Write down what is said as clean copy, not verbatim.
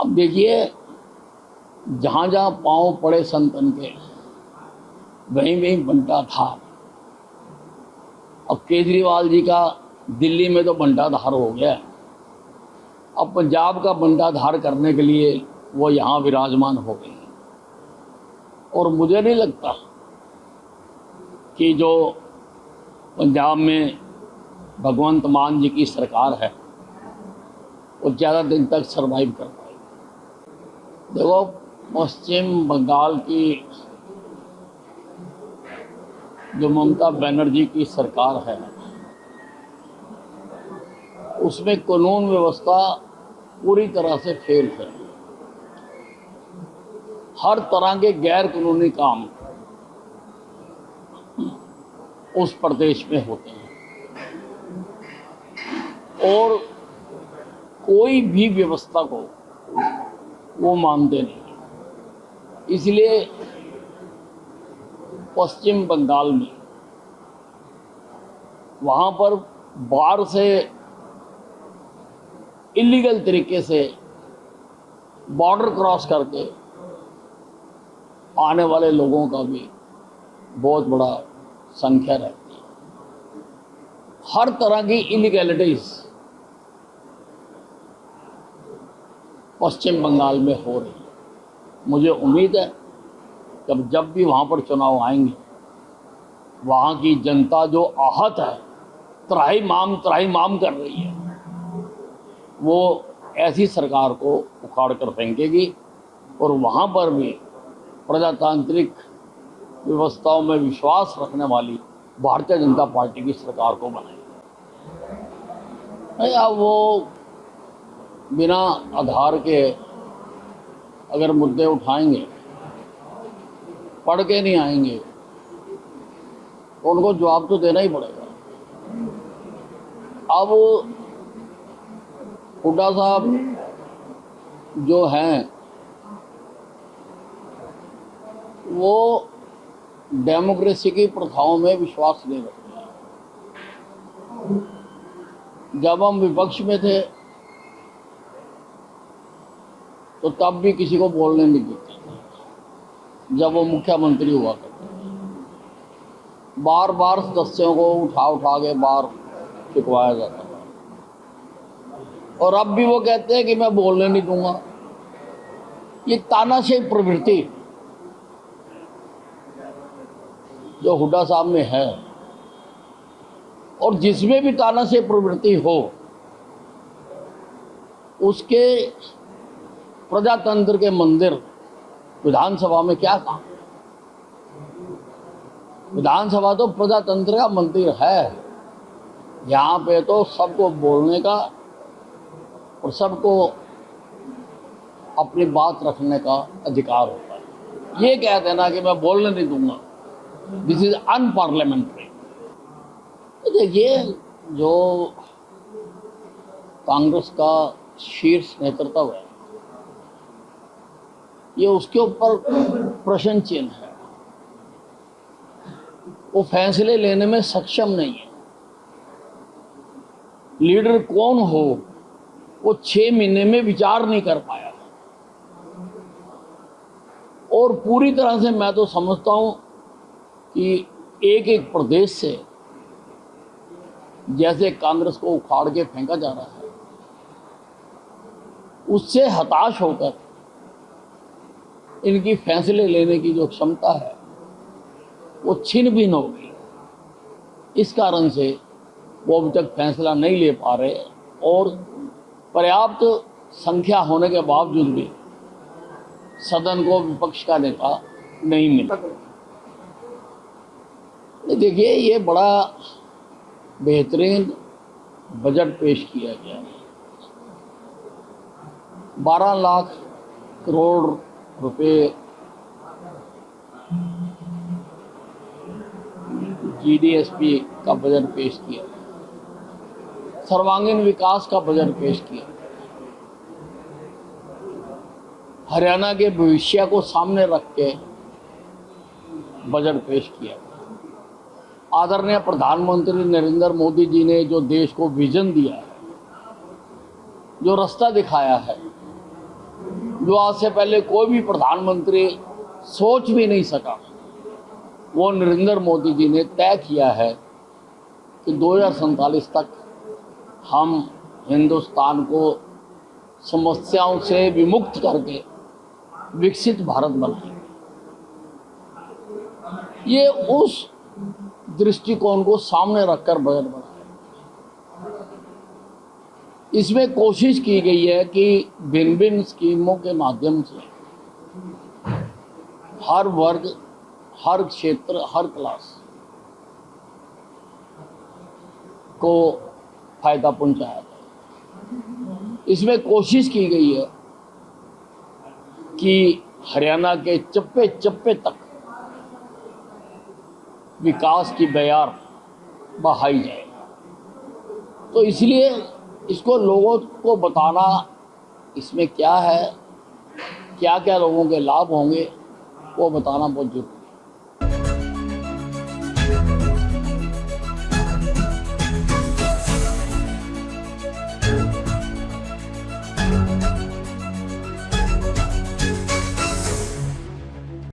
अब देखिए, जहाँ जहाँ पांव पड़े संतन के वहीं वहीं बंटा था। अब केजरीवाल जी का दिल्ली में तो बंटाधार हो गया, अब पंजाब का बंटाधार करने के लिए वो यहाँ विराजमान हो गए हैं। और मुझे नहीं लगता कि जो पंजाब में भगवंत मान जी की सरकार है वो ज़्यादा दिन तक सरवाइव कर पाएगी। देखो, पश्चिम बंगाल की जो ममता बनर्जी की सरकार है उसमें कानून व्यवस्था पूरी तरह से फेल है। हर तरह के गैर कानूनी काम उस प्रदेश में होते हैं और कोई भी व्यवस्था को वो मानते नहीं। इसलिए पश्चिम बंगाल में वहाँ पर बाहर से इलीगल तरीके से बॉर्डर क्रॉस करके आने वाले लोगों का भी बहुत बड़ा संख्या रहती है। हर तरह की इलीगैलिटीज पश्चिम बंगाल में हो रही है। मुझे उम्मीद है कि जब भी वहाँ पर चुनाव आएंगे, वहाँ की जनता जो आहत है, त्राहिमाम कर रही है, वो ऐसी सरकार को उखाड़ कर फेंकेगी और वहाँ पर भी प्रजातांत्रिक व्यवस्थाओं में विश्वास रखने वाली भारतीय जनता पार्टी की सरकार को बनाएगी। अब वो बिना आधार के अगर मुद्दे उठाएंगे, पढ़ के नहीं आएंगे, तो उनको जवाब तो देना ही पड़ेगा। अब हुड्डा साहब जो हैं वो डेमोक्रेसी की प्रथाओं में विश्वास नहीं रखते हैं। जब हम विपक्ष में थे तो तब भी किसी को बोलने नहीं देते। जब वो मुख्यमंत्री हुआ करते थे, बार बार सदस्यों को उठा के बाहर फिकवाया जाता था और अब भी वो कहते हैं कि मैं बोलने नहीं दूंगा। ये तानाशाही प्रवृत्ति जो हुड्डा साहब में है, और जिसमें भी तानाशाही प्रवृत्ति हो उसके प्रजातंत्र के मंदिर विधानसभा में क्या काम? विधानसभा तो प्रजातंत्र का मंदिर है। यहाँ पे तो सबको बोलने का और सबको अपनी बात रखने का अधिकार होता है। ये कह देना कि मैं बोलने नहीं दूंगा, दिस इज अनपार्लियामेंट्री। तो देखिए, जो कांग्रेस का शीर्ष नेतृत्व है ये उसके ऊपर प्रश्न चिन्ह है। वो फैसले लेने में सक्षम नहीं है। लीडर कौन हो वो 6 महीने में विचार नहीं कर पाया। और पूरी तरह से मैं तो समझता हूं कि एक एक प्रदेश से जैसे कांग्रेस को उखाड़ के फेंका जा रहा है, उससे हताश होकर इनकी फैसले लेने की जो क्षमता है वो छिन भिन्न हो गई। इस कारण से वो अभी तक फैसला नहीं ले पा रहे और पर्याप्त संख्या होने के बावजूद भी सदन को विपक्ष का नेता नहीं मिला। देखिए, ये बड़ा बेहतरीन बजट पेश किया गया है। 12 लाख करोड़ रुपए जीडीएसपी का बजट पेश किया, सर्वांगीण विकास का बजट पेश किया, हरियाणा के भविष्य को सामने रख के बजट पेश किया। आदरणीय प्रधानमंत्री नरेंद्र मोदी जी ने जो देश को विजन दिया है, जो रास्ता दिखाया है, जो आज से पहले कोई भी प्रधानमंत्री सोच भी नहीं सका, वो नरेंद्र मोदी जी ने तय किया है कि 2047 तक हम हिंदुस्तान को समस्याओं से विमुक्त करके विकसित भारत बनाएंगे। ये उस दृष्टिकोण को सामने रखकर बजट बना है। इसमें कोशिश की गई है कि भिन्न भिन्न स्कीमों के माध्यम से हर वर्ग, हर क्षेत्र, हर क्लास को फायदा पहुंचाया जाए। इसमें कोशिश की गई है कि हरियाणा के चप्पे चप्पे तक विकास की बयार बहाई जाए। तो इसलिए इसको लोगों को बताना, इसमें क्या है, क्या क्या लोगों के लाभ होंगे, वो बताना बहुत जरूरी है।